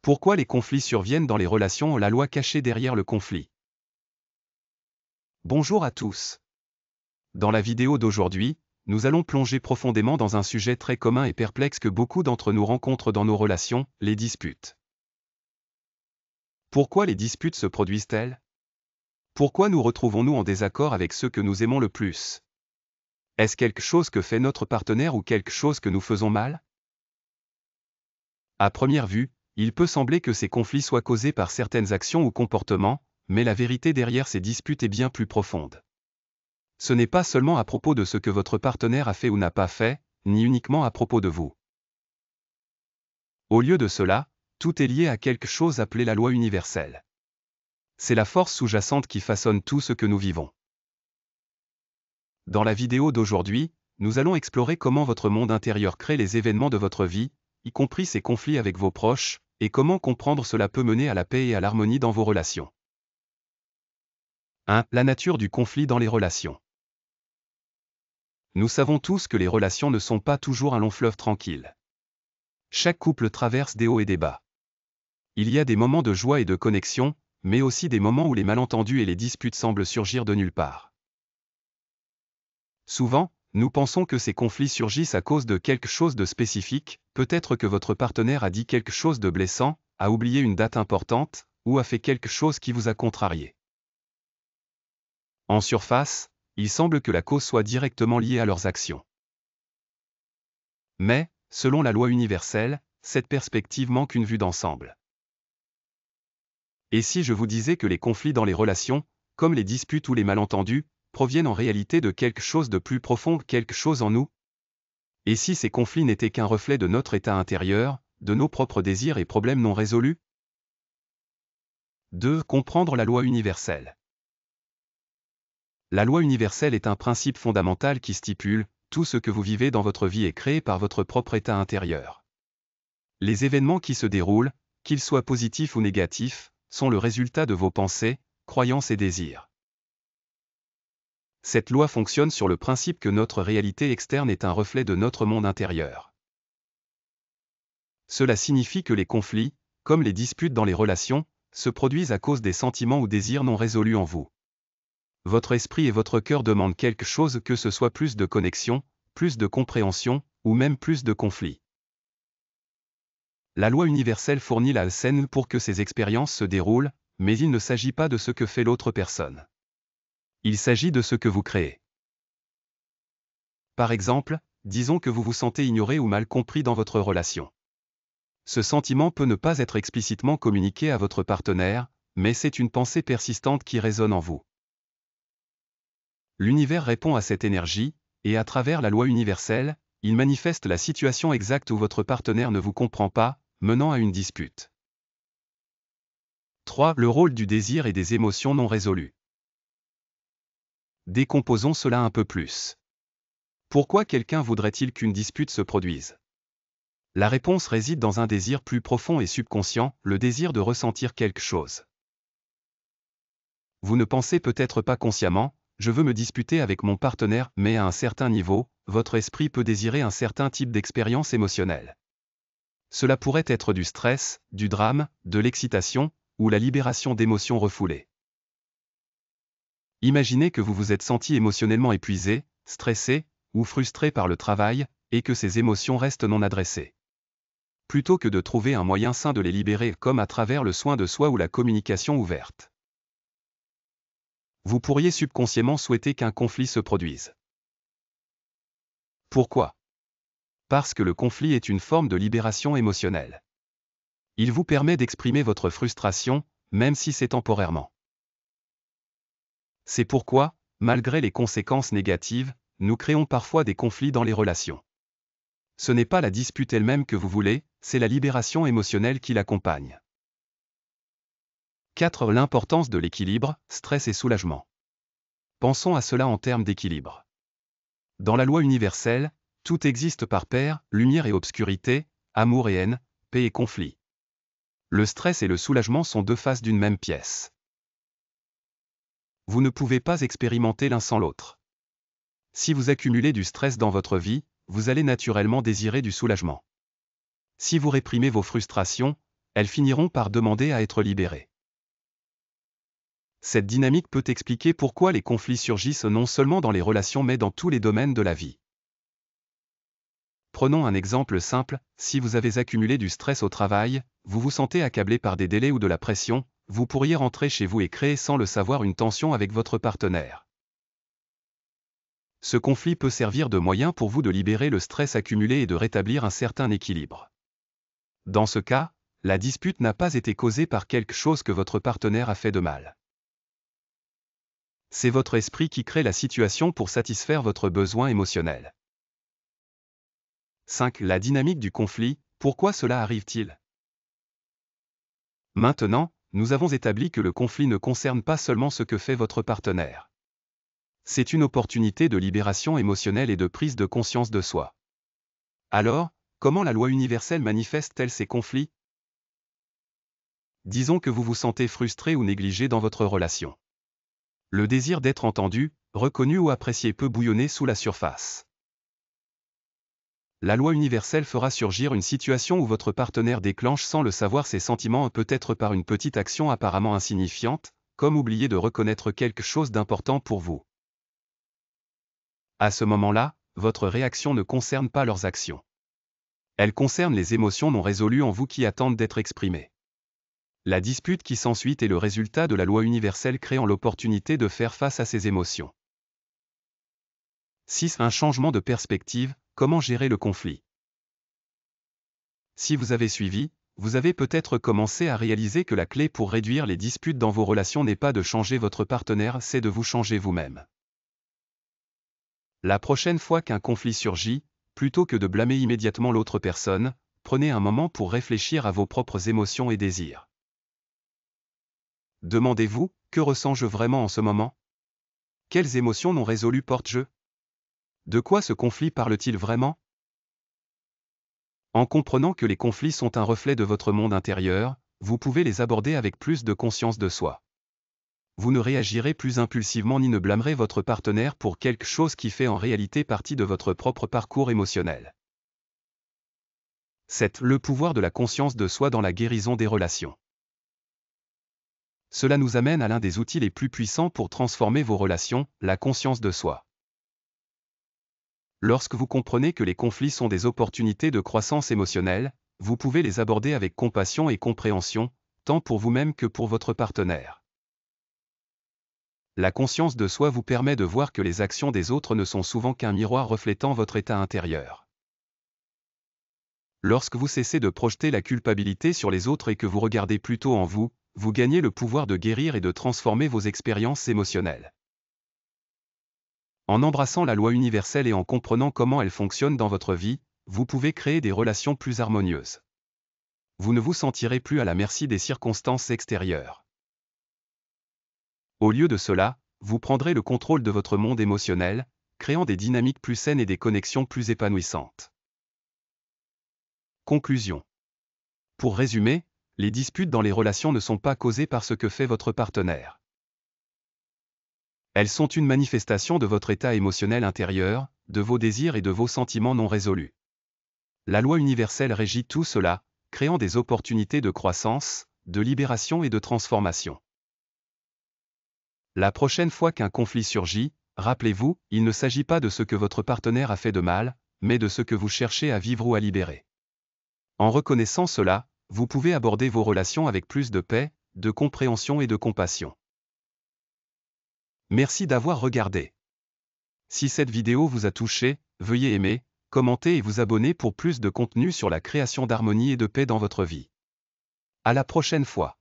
Pourquoi les conflits surviennent dans les relations? La loi cachée derrière le conflit. Bonjour à tous. Dans la vidéo d'aujourd'hui, nous allons plonger profondément dans un sujet très commun et perplexe que beaucoup d'entre nous rencontrent dans nos relations, les disputes. Pourquoi les disputes se produisent-elles? Pourquoi nous retrouvons-nous en désaccord avec ceux que nous aimons le plus? Est-ce quelque chose que fait notre partenaire ou quelque chose que nous faisons mal? À première vue, il peut sembler que ces conflits soient causés par certaines actions ou comportements, mais la vérité derrière ces disputes est bien plus profonde. Ce n'est pas seulement à propos de ce que votre partenaire a fait ou n'a pas fait, ni uniquement à propos de vous. Au lieu de cela, tout est lié à quelque chose appelé la loi universelle. C'est la force sous-jacente qui façonne tout ce que nous vivons. Dans la vidéo d'aujourd'hui, nous allons explorer comment votre monde intérieur crée les événements de votre vie, y compris ces conflits avec vos proches, et comment comprendre cela peut mener à la paix et à l'harmonie dans vos relations. 1. La nature du conflit dans les relations. Nous savons tous que les relations ne sont pas toujours un long fleuve tranquille. Chaque couple traverse des hauts et des bas. Il y a des moments de joie et de connexion, mais aussi des moments où les malentendus et les disputes semblent surgir de nulle part. Souvent, nous pensons que ces conflits surgissent à cause de quelque chose de spécifique, peut-être que votre partenaire a dit quelque chose de blessant, a oublié une date importante, ou a fait quelque chose qui vous a contrarié. En surface, il semble que la cause soit directement liée à leurs actions. Mais, selon la loi universelle, cette perspective manque une vue d'ensemble. Et si je vous disais que les conflits dans les relations, comme les disputes ou les malentendus, proviennent en réalité de quelque chose de plus profond, quelque chose en nous? Et si ces conflits n'étaient qu'un reflet de notre état intérieur, de nos propres désirs et problèmes non résolus? 2. Comprendre la loi universelle. La loi universelle est un principe fondamental qui stipule, tout ce que vous vivez dans votre vie est créé par votre propre état intérieur. Les événements qui se déroulent, qu'ils soient positifs ou négatifs, sont le résultat de vos pensées, croyances et désirs. Cette loi fonctionne sur le principe que notre réalité externe est un reflet de notre monde intérieur. Cela signifie que les conflits, comme les disputes dans les relations, se produisent à cause des sentiments ou désirs non résolus en vous. Votre esprit et votre cœur demandent quelque chose, que ce soit plus de connexion, plus de compréhension, ou même plus de conflits. La loi universelle fournit la scène pour que ces expériences se déroulent, mais il ne s'agit pas de ce que fait l'autre personne. Il s'agit de ce que vous créez. Par exemple, disons que vous vous sentez ignoré ou mal compris dans votre relation. Ce sentiment peut ne pas être explicitement communiqué à votre partenaire, mais c'est une pensée persistante qui résonne en vous. L'univers répond à cette énergie, et à travers la loi universelle, il manifeste la situation exacte où votre partenaire ne vous comprend pas, menant à une dispute. 3. Le rôle du désir et des émotions non résolues. Décomposons cela un peu plus. Pourquoi quelqu'un voudrait-il qu'une dispute se produise? La réponse réside dans un désir plus profond et subconscient, le désir de ressentir quelque chose. Vous ne pensez peut-être pas consciemment, je veux me disputer avec mon partenaire, mais à un certain niveau, votre esprit peut désirer un certain type d'expérience émotionnelle. Cela pourrait être du stress, du drame, de l'excitation, ou la libération d'émotions refoulées. Imaginez que vous vous êtes senti émotionnellement épuisé, stressé, ou frustré par le travail, et que ces émotions restent non adressées. Plutôt que de trouver un moyen sain de les libérer comme à travers le soin de soi ou la communication ouverte, vous pourriez subconsciemment souhaiter qu'un conflit se produise. Pourquoi? Parce que le conflit est une forme de libération émotionnelle. Il vous permet d'exprimer votre frustration, même si c'est temporairement. C'est pourquoi, malgré les conséquences négatives, nous créons parfois des conflits dans les relations. Ce n'est pas la dispute elle-même que vous voulez, c'est la libération émotionnelle qui l'accompagne. 4. L'importance de l'équilibre, stress et soulagement. Pensons à cela en termes d'équilibre. Dans la loi universelle, tout existe par paires, lumière et obscurité, amour et haine, paix et conflit. Le stress et le soulagement sont deux faces d'une même pièce. Vous ne pouvez pas expérimenter l'un sans l'autre. Si vous accumulez du stress dans votre vie, vous allez naturellement désirer du soulagement. Si vous réprimez vos frustrations, elles finiront par demander à être libérées. Cette dynamique peut expliquer pourquoi les conflits surgissent non seulement dans les relations mais dans tous les domaines de la vie. Prenons un exemple simple, si vous avez accumulé du stress au travail, vous vous sentez accablé par des délais ou de la pression, vous pourriez rentrer chez vous et créer sans le savoir une tension avec votre partenaire. Ce conflit peut servir de moyen pour vous de libérer le stress accumulé et de rétablir un certain équilibre. Dans ce cas, la dispute n'a pas été causée par quelque chose que votre partenaire a fait de mal. C'est votre esprit qui crée la situation pour satisfaire votre besoin émotionnel. 5. La dynamique du conflit, pourquoi cela arrive-t-il? Maintenant, nous avons établi que le conflit ne concerne pas seulement ce que fait votre partenaire. C'est une opportunité de libération émotionnelle et de prise de conscience de soi. Alors, comment la loi universelle manifeste-t-elle ces conflits? Disons que vous vous sentez frustré ou négligé dans votre relation. Le désir d'être entendu, reconnu ou apprécié peut bouillonner sous la surface. La loi universelle fera surgir une situation où votre partenaire déclenche sans le savoir ses sentiments, peut-être par une petite action apparemment insignifiante, comme oublier de reconnaître quelque chose d'important pour vous. À ce moment-là, votre réaction ne concerne pas leurs actions. Elle concerne les émotions non résolues en vous qui attendent d'être exprimées. La dispute qui s'ensuit est le résultat de la loi universelle créant l'opportunité de faire face à ces émotions. 6. Un changement de perspective, comment gérer le conflit? Si vous avez suivi, vous avez peut-être commencé à réaliser que la clé pour réduire les disputes dans vos relations n'est pas de changer votre partenaire, c'est de vous changer vous-même. La prochaine fois qu'un conflit surgit, plutôt que de blâmer immédiatement l'autre personne, prenez un moment pour réfléchir à vos propres émotions et désirs. Demandez-vous, que ressens-je vraiment en ce moment? Quelles émotions non résolues porte-je? De quoi ce conflit parle-t-il vraiment? En comprenant que les conflits sont un reflet de votre monde intérieur, vous pouvez les aborder avec plus de conscience de soi. Vous ne réagirez plus impulsivement ni ne blâmerez votre partenaire pour quelque chose qui fait en réalité partie de votre propre parcours émotionnel. 7. Le pouvoir de la conscience de soi dans la guérison des relations. Cela nous amène à l'un des outils les plus puissants pour transformer vos relations, la conscience de soi. Lorsque vous comprenez que les conflits sont des opportunités de croissance émotionnelle, vous pouvez les aborder avec compassion et compréhension, tant pour vous-même que pour votre partenaire. La conscience de soi vous permet de voir que les actions des autres ne sont souvent qu'un miroir reflétant votre état intérieur. Lorsque vous cessez de projeter la culpabilité sur les autres et que vous regardez plutôt en vous, vous gagnez le pouvoir de guérir et de transformer vos expériences émotionnelles. En embrassant la loi universelle et en comprenant comment elle fonctionne dans votre vie, vous pouvez créer des relations plus harmonieuses. Vous ne vous sentirez plus à la merci des circonstances extérieures. Au lieu de cela, vous prendrez le contrôle de votre monde émotionnel, créant des dynamiques plus saines et des connexions plus épanouissantes. Conclusion. Pour résumer, les disputes dans les relations ne sont pas causées par ce que fait votre partenaire. Elles sont une manifestation de votre état émotionnel intérieur, de vos désirs et de vos sentiments non résolus. La loi universelle régit tout cela, créant des opportunités de croissance, de libération et de transformation. La prochaine fois qu'un conflit surgit, rappelez-vous, il ne s'agit pas de ce que votre partenaire a fait de mal, mais de ce que vous cherchez à vivre ou à libérer. En reconnaissant cela, vous pouvez aborder vos relations avec plus de paix, de compréhension et de compassion. Merci d'avoir regardé. Si cette vidéo vous a touché, veuillez aimer, commenter et vous abonner pour plus de contenu sur la création d'harmonie et de paix dans votre vie. À la prochaine fois.